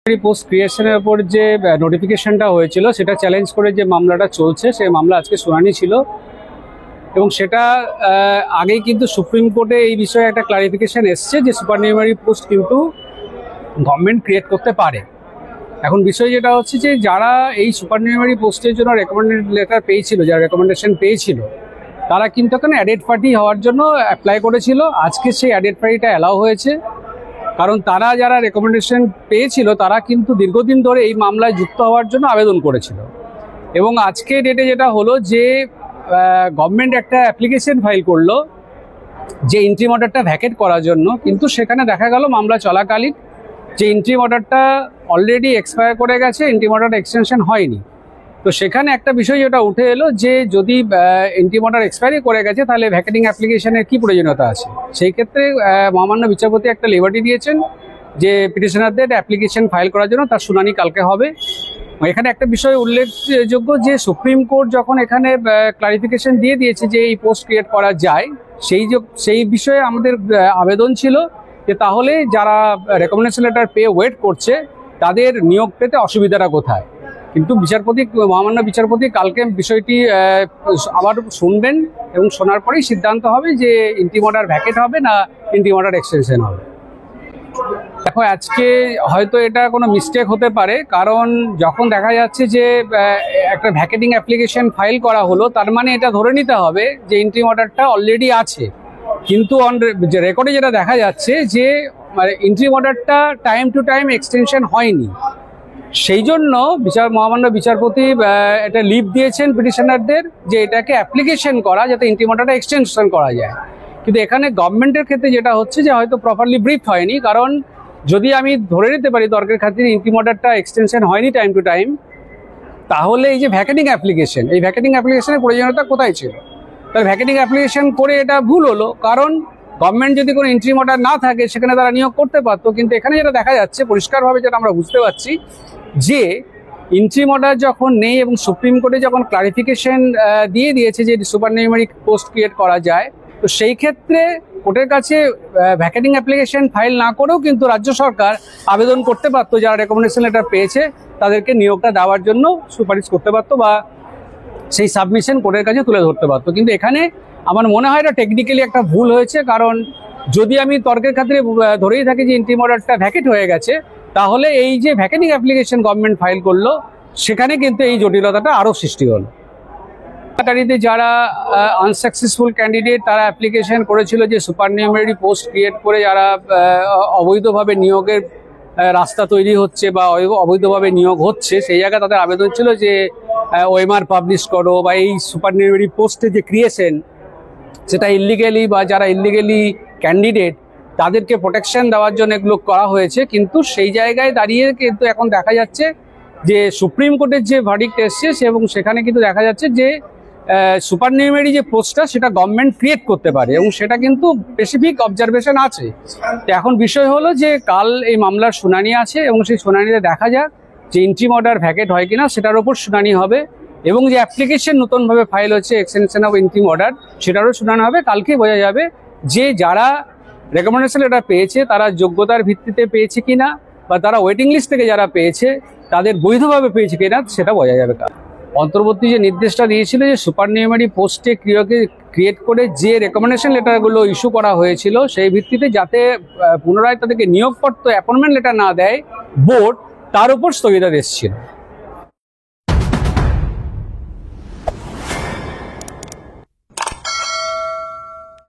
Post ক্রিয়েশনের উপর যে নোটিফিকেশনটা হয়েছিল সেটা চ্যালেঞ্জ করে যে মামলাটা চলছে, সেই মামলা আজকে শুনানি ছিল এবং সেটা আগেই কিন্তু সুপ্রিম কোর্টে এই বিষয়ে একটা ক্লারিফিকেশন এসছে যে সুপারনিউমারি পোস্ট কিন্তু গভর্নমেন্ট ক্রিয়েট করতে পারে। এখন বিষয় যেটা হচ্ছে যে যারা এই সুপারনিউমারি পোস্টের জন্য রেকমেন্ডেড লেটার পেয়েছিল, যারা রেকমেন্ডেশন পেয়েছিল, তারা কিন্তু এখন অ্যাডেড পার্টি হওয়ার জন্য অ্যাপ্লাই করেছিল। আজকে সেই অ্যাডেড পার্টিটা অ্যালাউ হয়েছে, কারণ তারা যারা রেকমেন্ডেশন পেয়েছিল তারা কিন্তু দীর্ঘদিন ধরে এই মামলায় যুক্ত হওয়ার জন্য আবেদন করেছিল। এবং আজকে ডেটে যেটা হলো যে গভর্নমেন্ট একটা অ্যাপ্লিকেশন ফাইল করলো যে ইন্ট্রিম অর্ডারটা ভ্যাকেট করার জন্য, কিন্তু সেখানে দেখা গেল মামলা চলাকালীন যে ইন্ট্রিম অর্ডারটা অলরেডি এক্সপায়ার করে গেছে, ইন্ট্রিম অর্ডার এক্সটেনশন হয়নি। তো সেখানে একটা বিষয় যেটা উঠে এলো যে যদি ইন্ট্রিম অর্ডার এক্সপায়ারি করে গেছে তাহলে ভ্যাকেটিং অ্যাপ্লিকেশনের কী প্রয়োজনীয়তা আছে। সেই ক্ষেত্রে মহামান্য বিচারপতি একটা লিবার্টি দিয়েছেন যে পিটিশনারদের অ্যাপ্লিকেশন ফাইল করার জন্য তার শুনানি কালকে হবে। এখানে একটা বিষয় উল্লেখযোগ্য যে সুপ্রিম কোর্ট যখন এখানে ক্লারিফিকেশন দিয়ে দিয়েছে যে এই পোস্ট ক্রিয়েট করা যায়, সেই বিষয়ে আমাদের আবেদন ছিল যে তাহলে যারা রেকমেন্ডেশন লেটার পেয়ে ওয়েট করছে তাদের নিয়োগ পেতে অসুবিধাটা কোথায়। কিন্তু মহামান্য বিচারপতি কালকে বিষয়টি আবার শুনবেন এবং শোনার পরেই সিদ্ধান্ত হবে যে ইন্ট্রিম অর্ডার ভ্যাকেট হবে না ইন্ট্রিম অর্ডার এক্সটেনশন হবে। দেখো, আজকে হয়তো এটা কোনো মিস্টেক হতে পারে, কারণ যখন দেখা যাচ্ছে যে একটা ভ্যাকেটিং অ্যাপ্লিকেশন ফাইল করা হলো, তার মানে এটা ধরে নিতে হবে যে ইন্ট্রিম অর্ডারটা অলরেডি আছে। কিন্তু রেকর্ডে যেটা দেখা যাচ্ছে যে ইন্ট্রিম অর্ডারটা টাইম টু টাইম এক্সটেনশন হয়নি। সেই জন্য মহামান্য বিচারপতি এটা লিভ দিয়েছেন পিটিশনারদের যে এটাকে অ্যাপ্লিকেশন করা যাতে ইন্ট্রিম অর্ডারটা এক্সটেনশন করা যায়। কিন্তু এখানে গভর্নমেন্টের ক্ষেত্রে যেটা হচ্ছে যে হয়তো প্রপারলি ব্রিফ হয়নি, কারণ যদি আমি ধরে নিতে পারি তর্কের খাতিরে ইন্ট্রিম অর্ডারটা এক্সটেনশন হয়নি টাইম টু টাইম, তাহলে এই যে ভ্যাকেটিং অ্যাপ্লিকেশন, এই ভ্যাকেটিং অ্যাপ্লিকেশনের প্রয়োজনীয়তা কোথায় ছিল? তাহলে ভ্যাকেটিং অ্যাপ্লিকেশন করে এটা ভুল হলো, কারণ গভর্নমেন্ট যদি কোনো ইন্ট্রিম অর্ডার না থাকে সেখানে তারা নিয়োগ করতে পারতো। কিন্তু এখানে যেটা দেখা যাচ্ছে পরিষ্কারভাবে যেটা আমরা বুঝতে পারছি যে ইন্ট্রিম অর্ডার যখন নেই এবং সুপ্রিম কোর্টে যখন ক্লারিফিকেশন দিয়ে দিয়েছে যে সুপারনিউমারি পোস্ট ক্রিয়েট করা যায়, তো সেই ক্ষেত্রে কোর্টের কাছে ভ্যাকেটিং অ্যাপ্লিকেশন ফাইল না করেও কিন্তু রাজ্য সরকার আবেদন করতে পারতো, যারা রেকমেন্ডেশন লেটার পেয়েছে তাদেরকে নিয়োগটা দেওয়ার জন্য সুপারিশ করতে পারতো বা সেই সাবমিশন কোর্টের কাছে তুলে ধরতে পারতো। কিন্তু এখানে আমার মনে হয় এটা টেকনিক্যালি একটা ভুল হয়েছে, কারণ যদি আমি তর্কের খাতিরে ধরেই থাকি যে ইন্ট্রিম অর্ডারটা ভ্যাকেট হয়ে গেছে, তাহলে এই যে ভ্যাকেটিং অ্যাপ্লিকেশন গভর্নমেন্ট ফাইল করলো সেখানে কিন্তু এই জটিলতাটা আরও সৃষ্টি হলো। যারা আনসাকসেসফুল ক্যান্ডিডেট তারা অ্যাপ্লিকেশন করেছিল যে সুপারনিউমারি পোস্ট ক্রিয়েট করে যারা অবৈধভাবে নিয়োগের রাস্তা তৈরি হচ্ছে বা অবৈধভাবে নিয়োগ হচ্ছে, সেই জায়গায় তাদের আবেদন ছিল যে ওএমআর পাবলিশ করো বা এই সুপারনিউমারি পোস্টে যে ক্রিয়েশন সেটা ইলিগেলি বা যারা ইলিগেলি ক্যান্ডিডেট তাদেরকে প্রোটেকশন দেওয়ার জন্য এগুলো করা হয়েছে। কিন্তু সেই জায়গায় দাঁড়িয়ে কিন্তু এখন দেখা যাচ্ছে যে সুপ্রিম কোর্টের যে ভার্ডিক্ট এসছে এবং সেখানে কিন্তু দেখা যাচ্ছে যে সুপারনিউমারি যে পোস্টটা সেটা গভর্নমেন্ট ক্রিয়েট করতে পারে এবং সেটা কিন্তু স্পেসিফিক অবজারভেশন আছে। তো এখন বিষয় হলো যে কাল এই মামলার শুনানি আছে এবং সেই শুনানিতে দেখা যাক যে ইন্ট্রিম অর্ডার ভ্যাকেট হয় কিনা, সেটার উপর শুনানি হবে। এবং যে অ্যাপ্লিকেশন নতুনভাবে ফাইল হচ্ছে এক্সটেনশন অফ ইন্ট্রিম অর্ডার, সেটারও শুনানি হবে। কালকে বোঝা যাবে যে যারা রেকমেন্ডেশন লেটার পেয়েছে তারা যোগ্যতার ভিত্তিতে পেয়েছে কিনা বা তারা ওয়েটিং লিস্ট থেকে যারা পেয়েছে তাদের বৈধভাবে পেয়েছে কিনা সেটা বোঝা যাবে কাল। অন্তর্বর্তী যে নির্দেশটা দিয়েছিল যে সুপারনিউমারি পোস্টে ক্রিয়েট করে যে রেকমেন্ডেশন লেটারগুলো ইস্যু করা হয়েছিল সেই ভিত্তিতে যাতে পুনরায় তাদেরকে নিয়োগপত্র অ্যাপয়েন্টমেন্ট লেটার না দেয় বোর্ড, তার উপর স্থগিতাদেশ ছিল।